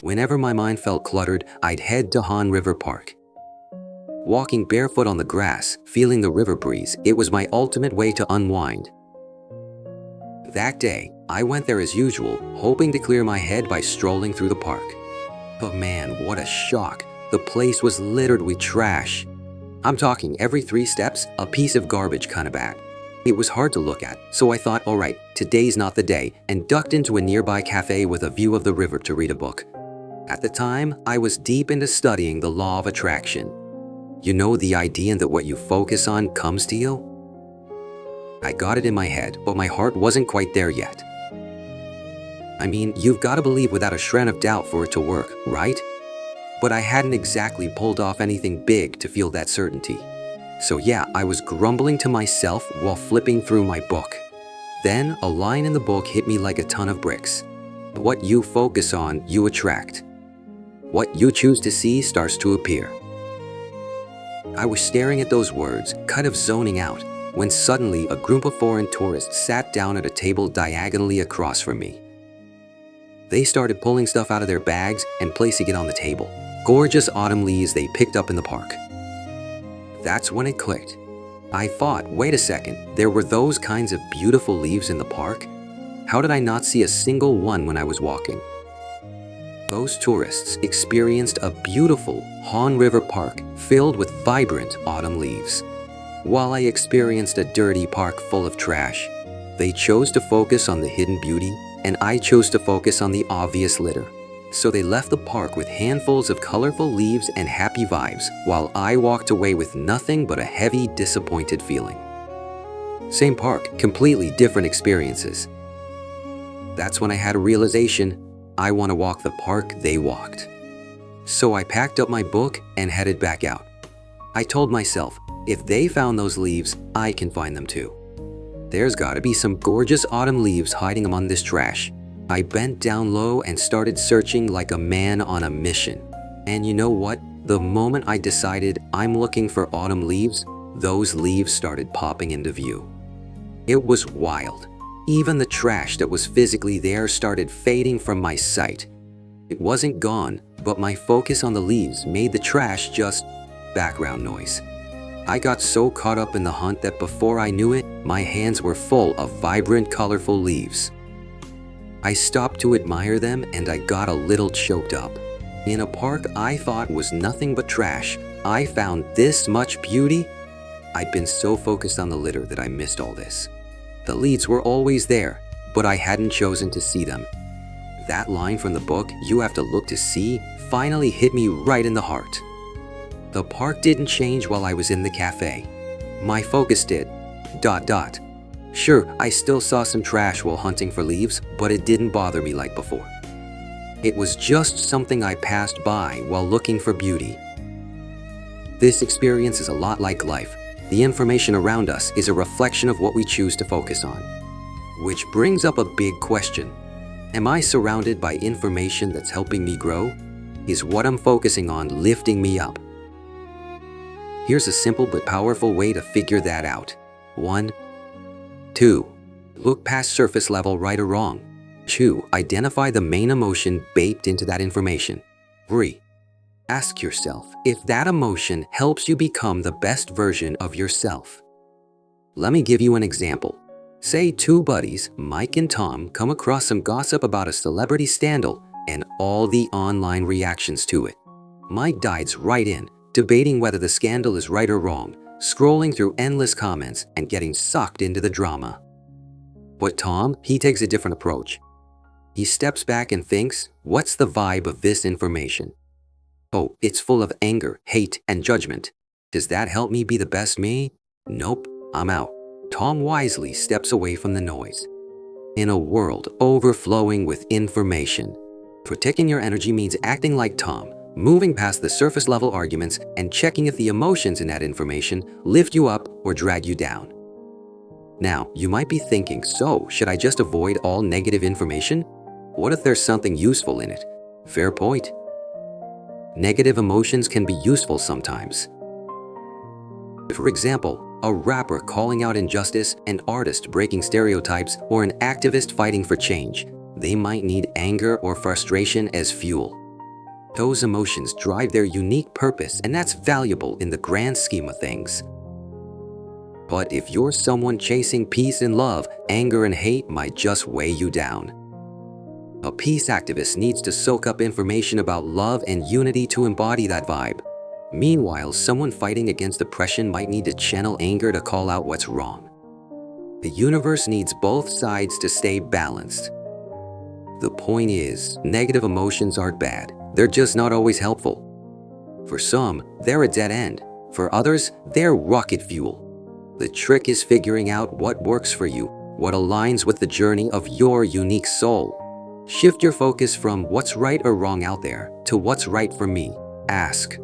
Whenever my mind felt cluttered, I'd head to Han River Park. Walking barefoot on the grass, feeling the river breeze, it was my ultimate way to unwind. That day, I went there as usual, hoping to clear my head by strolling through the park. But man, what a shock. The place was littered with trash. I'm talking every 3 steps, a piece of garbage kind of bad. It was hard to look at, so I thought, alright, today's not the day, and ducked into a nearby cafe with a view of the river to read a book. At the time, I was deep into studying the law of attraction. You know, the idea that what you focus on comes to you? I got it in my head, but my heart wasn't quite there yet. I mean, you've got to believe without a shred of doubt for it to work, right? But I hadn't exactly pulled off anything big to feel that certainty. So yeah, I was grumbling to myself while flipping through my book. Then, a line in the book hit me like a ton of bricks. What you focus on, you attract. What you choose to see starts to appear. I was staring at those words, kind of zoning out, when suddenly a group of foreign tourists sat down at a table diagonally across from me. They started pulling stuff out of their bags and placing it on the table. Gorgeous autumn leaves they picked up in the park. That's when it clicked. I thought, wait a second, there were those kinds of beautiful leaves in the park? How did I not see a single one when I was walking? Those tourists experienced a beautiful Han River Park filled with vibrant autumn leaves. While I experienced a dirty park full of trash, they chose to focus on the hidden beauty, and I chose to focus on the obvious litter. So they left the park with handfuls of colorful leaves and happy vibes, while I walked away with nothing but a heavy, disappointed feeling. Same park, completely different experiences. That's when I had a realization. I want to walk the park they walked. So I packed up my book and headed back out. I told myself, if they found those leaves, I can find them too. There's gotta be some gorgeous autumn leaves hiding among this trash. I bent down low and started searching like a man on a mission. And you know what? The moment I decided I'm looking for autumn leaves, those leaves started popping into view. It was wild. Even the trash that was physically there started fading from my sight. It wasn't gone, but my focus on the leaves made the trash just background noise. I got so caught up in the hunt that before I knew it, my hands were full of vibrant, colorful leaves. I stopped to admire them and I got a little choked up. In a park I thought was nothing but trash, I found this much beauty. I'd been so focused on the litter that I missed all this. The leaves were always there, but I hadn't chosen to see them. That line from the book, "You have to look to see," finally hit me right in the heart. The park didn't change while I was in the cafe. My focus did. ... Sure, I still saw some trash while hunting for leaves, but it didn't bother me like before. It was just something I passed by while looking for beauty. This experience is a lot like life. The information around us is a reflection of what we choose to focus on. Which brings up a big question. Am I surrounded by information that's helping me grow? Is what I'm focusing on lifting me up? Here's a simple but powerful way to figure that out. 1. 2. Look past surface level right or wrong. 2. Identify the main emotion baked into that information. 3. Ask yourself if that emotion helps you become the best version of yourself. Let me give you an example. Say 2 buddies, Mike and Tom, come across some gossip about a celebrity scandal and all the online reactions to it. Mike dives right in, debating whether the scandal is right or wrong, scrolling through endless comments and getting sucked into the drama. But Tom, he takes a different approach. He steps back and thinks, what's the vibe of this information? Oh, it's full of anger, hate, and judgment. Does that help me be the best me? Nope, I'm out. Tom wisely steps away from the noise. In a world overflowing with information, protecting your energy means acting like Tom, moving past the surface level arguments and checking if the emotions in that information lift you up or drag you down. Now, you might be thinking, so should I just avoid all negative information? What if there's something useful in it? Fair point. Negative emotions can be useful sometimes. For example, a rapper calling out injustice, an artist breaking stereotypes, or an activist fighting for change. They might need anger or frustration as fuel. Those emotions drive their unique purpose, and that's valuable in the grand scheme of things. But if you're someone chasing peace and love, anger and hate might just weigh you down. A peace activist needs to soak up information about love and unity to embody that vibe. Meanwhile, someone fighting against oppression might need to channel anger to call out what's wrong. The universe needs both sides to stay balanced. The point is, negative emotions aren't bad. They're just not always helpful. For some, they're a dead end. For others, they're rocket fuel. The trick is figuring out what works for you, what aligns with the journey of your unique soul. Shift your focus from what's right or wrong out there to what's right for me. Ask,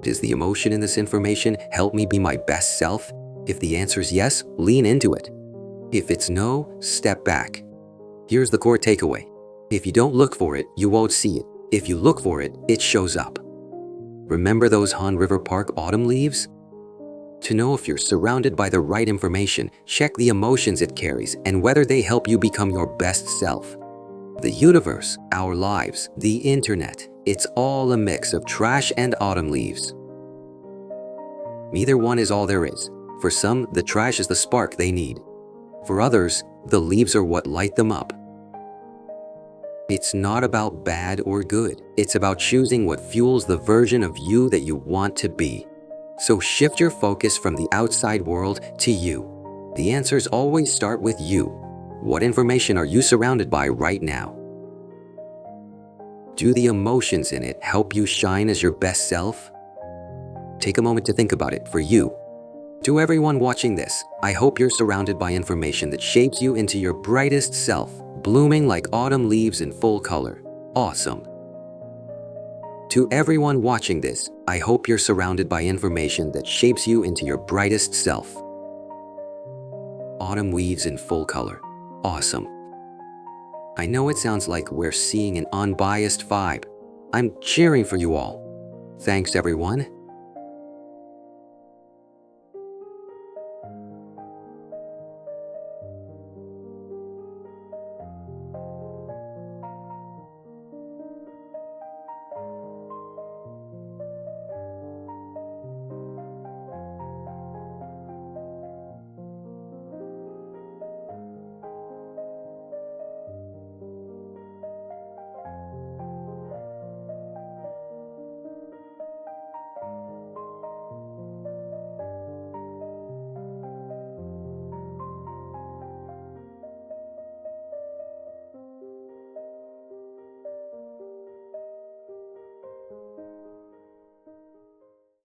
does the emotion in this information help me be my best self? If the answer is yes, lean into it. If it's no, step back. Here's the core takeaway. If you don't look for it, you won't see it. If you look for it, it shows up. Remember those Han River Park autumn leaves? To know if you're surrounded by the right information, check the emotions it carries and whether they help you become your best self. The universe, our lives, the internet, it's all a mix of trash and autumn leaves. Neither one is all there is. For some, the trash is the spark they need. For others, the leaves are what light them up. It's not about bad or good. It's about choosing what fuels the version of you that you want to be. So shift your focus from the outside world to you. The answers always start with you. What information are you surrounded by right now? Do the emotions in it help you shine as your best self? Take a moment to think about it for you. To everyone watching this, I hope you're surrounded by information that shapes you into your brightest self, blooming like autumn leaves in full color. Awesome. To everyone watching this, I hope you're surrounded by information that shapes you into your brightest self. Autumn leaves in full color. Awesome. I know it sounds like we're seeing an unbiased vibe. I'm cheering for you all. Thanks everyone.